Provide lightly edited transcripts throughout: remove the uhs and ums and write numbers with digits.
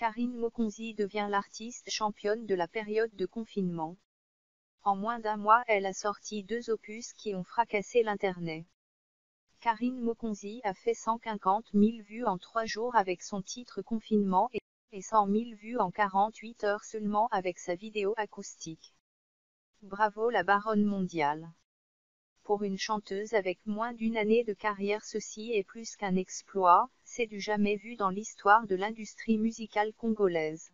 Karine Mokonzi devient l'artiste championne de la période de confinement. En moins d'un mois, elle a sorti 2 opus qui ont fracassé l'internet. Karine Mokonzi a fait 150 000 vues en 3 jours avec son titre Confinement et 100 000 vues en 48 heures seulement avec sa vidéo acoustique. Bravo la baronne mondiale. Pour une chanteuse avec moins d'une année de carrière, ceci est plus qu'un exploit, c'est du jamais vu dans l'histoire de l'industrie musicale congolaise.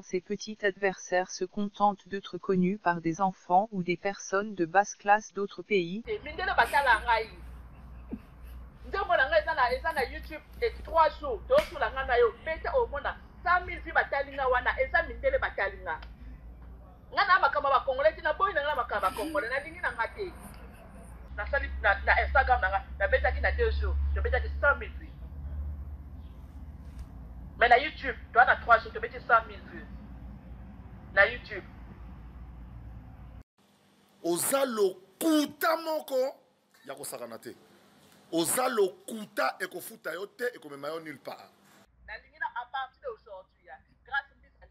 Ses petits adversaires se contentent d'être connus par des enfants ou des personnes de basse classe d'autres pays. YouTube 3 jours, 2 jours la ngana yo, bete au monde 100 000 vues batalinga wana, eza mindele batalinga. Ngana makamba ba Congolais tina boy ngana makamba ba Congolais na lingi na ngate. Na sali na Instagram na beta ki na 2 jours, je beta ki 100 000 vues. Mais na YouTube, toi na 3 jours, tu beta 100 000 vues. Na YouTube. Ozalo kuta moko ya kosakana te. Ozalo kuta ekofuta yo te ekomema yo nulle part. Na lingina à partir d'aujourd'hui, grâce à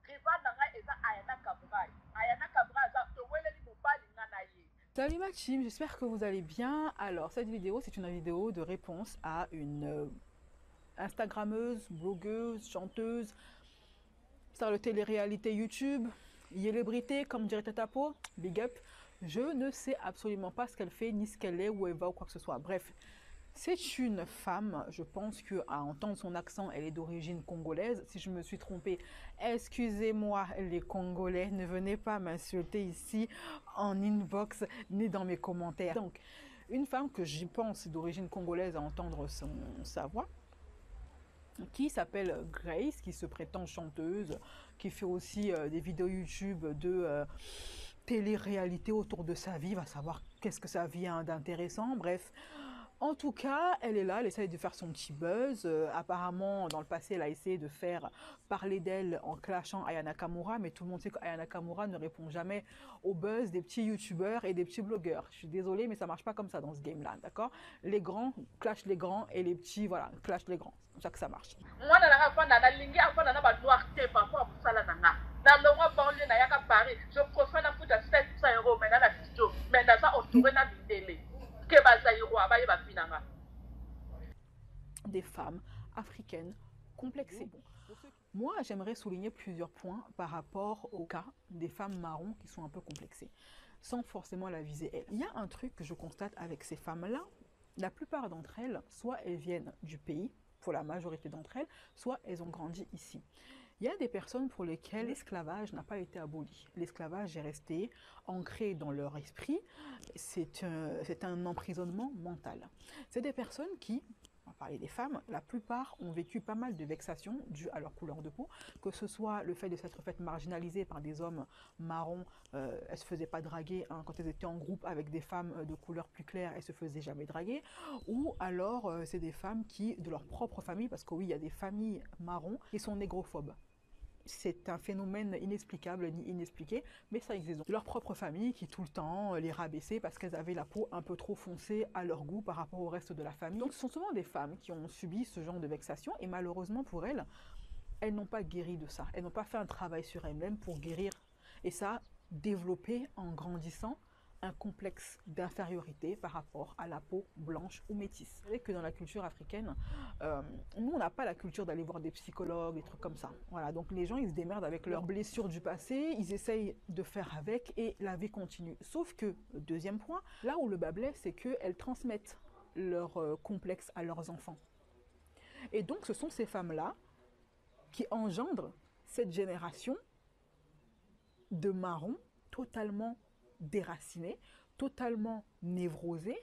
rival na ngai eza Ayana Kabrai. Ayana Kabrai za to weleli mobali ngana ye. Salut ma team, j'espère que vous allez bien. Alors cette vidéo, c'est une vidéo de réponse à une Instagrammeuse, blogueuse, chanteuse, star de télé-réalité YouTube, célébrité comme dirait Tatapo, big up. Je ne sais absolument pas ce qu'elle fait, ni ce qu'elle est, où elle va ou quoi que ce soit. Bref, c'est une femme, je pense qu'à entendre son accent, elle est d'origine congolaise. Si je me suis trompée, excusez-moi les Congolais, ne venez pas m'insulter ici en inbox ni dans mes commentaires. Donc, une femme que je pense d'origine congolaise à entendre sa voix, qui s'appelle Grace, qui se prétend chanteuse, qui fait aussi des vidéos YouTube de télé-réalité autour de sa vie, va savoir qu'est-ce que ça vient d'intéressant, bref. En tout cas, elle est là, elle essaye de faire son petit buzz. Apparemment, dans le passé, elle a essayé de faire parler d'elle en clashant Aya Nakamura, mais tout le monde sait qu'Aya Nakamura ne répond jamais au buzz des petits youtubeurs et des petits blogueurs. Je suis désolée, mais ça marche pas comme ça dans ce game-là, d'accord? Les grands clashent les grands et les petits, voilà, clashent les grands. C'est comme ça que ça marche. Moi, na noir te par rapport à ça nanga. Dans le mois banlieue na yaka Paris, je préfère la foot à 700 € mais dans la studio, mais dans ça entouré na bindele. Que bazaïro abaye ba pinanga. Des femmes africaines complexées. Moi, j'aimerais souligner plusieurs points par rapport au cas des femmes marrons qui sont un peu complexées, sans forcément la viser elle. Il y a un truc que je constate avec ces femmes-là, la plupart d'entre elles, soit elles viennent du pays, pour la majorité d'entre elles, soit elles ont grandi ici. Il y a des personnes pour lesquelles l'esclavage n'a pas été aboli. L'esclavage est resté ancré dans leur esprit. C'est un emprisonnement mental. C'est des personnes qui, on va parler des femmes, la plupart ont vécu pas mal de vexations dues à leur couleur de peau, que ce soit le fait de s'être fait marginaliser par des hommes marrons, elles ne se faisaient pas draguer hein, quand elles étaient en groupe avec des femmes de couleur plus claire, elles ne se faisaient jamais draguer, ou alors c'est des femmes qui, de leur propre famille, parce que oui, il y a des familles marrons qui sont négrophobes. C'est un phénomène inexplicable ni inexpliqué, mais ça existe. De leur propre famille qui tout le temps les rabaissaient parce qu'elles avaient la peau un peu trop foncée à leur goût par rapport au reste de la famille. Donc ce sont souvent des femmes qui ont subi ce genre de vexation et malheureusement pour elles, elles n'ont pas guéri de ça. Elles n'ont pas fait un travail sur elles-mêmes pour guérir. Et ça, développé en grandissant un complexe d'infériorité par rapport à la peau blanche ou métisse. Vous savez que dans la culture africaine, nous on n'a pas la culture d'aller voir des psychologues, des trucs comme ça. Voilà, donc les gens ils se démerdent avec leurs blessures du passé, ils essayent de faire avec et la vie continue. Sauf que, deuxième point, là où le bas blesse, c'est qu'elles transmettent leur complexe à leurs enfants. Et donc ce sont ces femmes-là qui engendrent cette génération de marrons totalement déracinés, totalement névrosés,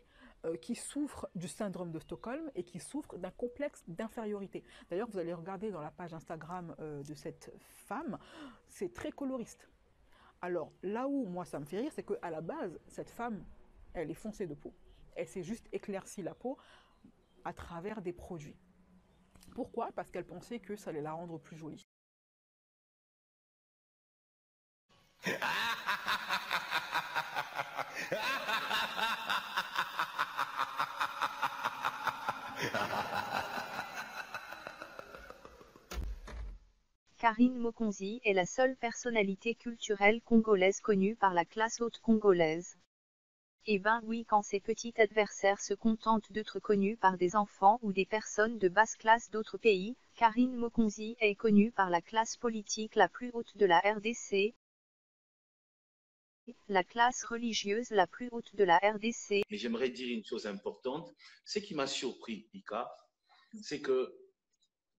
qui souffrent du syndrome de Stockholm et qui souffrent d'un complexe d'infériorité. D'ailleurs, vous allez regarder dans la page Instagram de cette femme, c'est très coloriste. Alors, là où moi ça me fait rire, c'est qu'à la base, cette femme, elle est foncée de peau. Elle s'est juste éclaircie la peau à travers des produits. Pourquoi? Parce qu'elle pensait que ça allait la rendre plus jolie. Karine Mokonzi est la seule personnalité culturelle congolaise connue par la classe haute congolaise. Eh ben oui, quand ses petits adversaires se contentent d'être connus par des enfants ou des personnes de basse classe d'autres pays, Karine Mokonzi est connue par la classe politique la plus haute de la RDC, la classe religieuse la plus haute de la RDC. Mais j'aimerais dire une chose importante. Ce qui m'a surpris, Ika, c'est que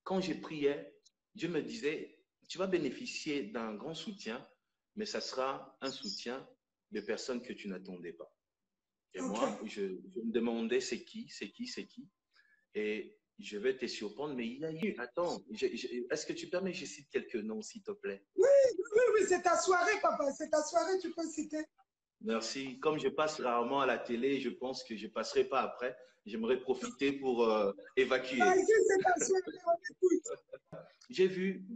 quand j'ai prié, Dieu me disait, tu vas bénéficier d'un grand soutien, mais ça sera un soutien de personnes que tu n'attendais pas. Et moi, je me demandais c'est qui. Et je vais te surprendre, mais il y a eu. Attends, est-ce que tu permets que je cite quelques noms, s'il te plaît? Oui, c'est ta soirée, papa. C'est ta soirée, tu peux citer. Merci. Comme je passe rarement à la télé, je pense que je ne passerai pas après. J'aimerais profiter pour évacuer. C'est ta soirée, on écoute. J'ai vu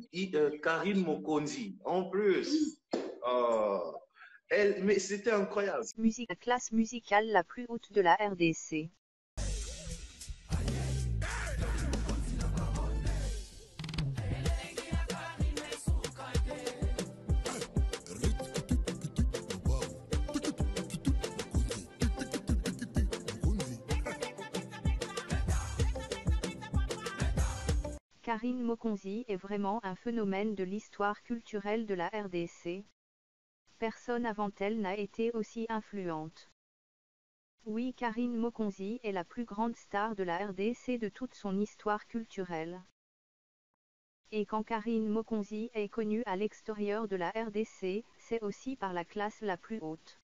Karine Mokonzi, en plus. Oh. Mais c'était incroyable. La classe musicale la plus haute de la RDC. Karine Mokonzi est vraiment un phénomène de l'histoire culturelle de la RDC. Personne avant elle n'a été aussi influente. Oui, Karine Mokonzi est la plus grande star de la RDC de toute son histoire culturelle. Et quand Karine Mokonzi est connue à l'extérieur de la RDC, c'est aussi par la classe la plus haute.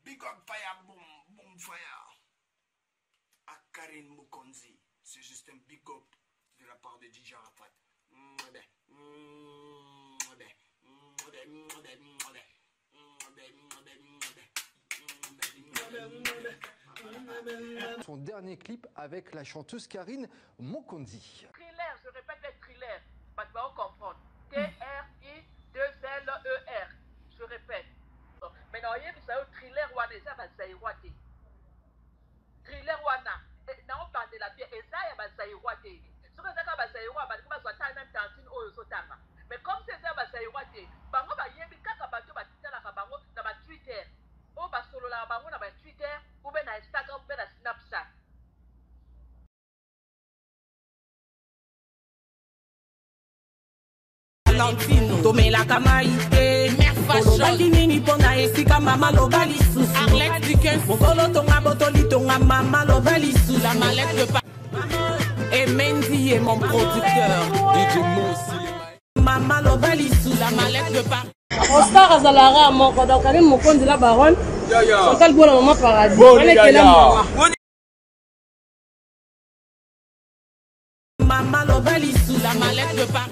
Big up fire, boom fire. À Karine Mokonzi, c'est juste un big up de la part de DJ Arafat. Son dernier clip avec la chanteuse Karine Mokonzi. Thriller, je répète les thrillers, parce que vous comprendre. T-R-I-2-L-E-R. Je répète. Maintenant, il y a des thriller wana, ça va s'aïroiter. Thriller wana, non pas de la pierre, et ça va s'aïroiter. Ce que ça va s'aïroiter, parce que ça va même tantine ou sotama. Mais comme c'est ça va s'aïroiter, bango va yembi kaka bato ba titala ka bango na ba Twitter. O ba solo la bango na ba Twitter, ou ben na Instagram, ou ben na Snapchat. Tomela kamaite olobaki nini mpona esika mama loba lisusu mokolo tonga botoli tonga mama loba lisusu emendi est mon producteur mama loba lisusu la mallette de part Oscar azalara moko donc Karine Mokonzi la baronne Chantal Bola maman paradis mama loba lisusu la mallette de part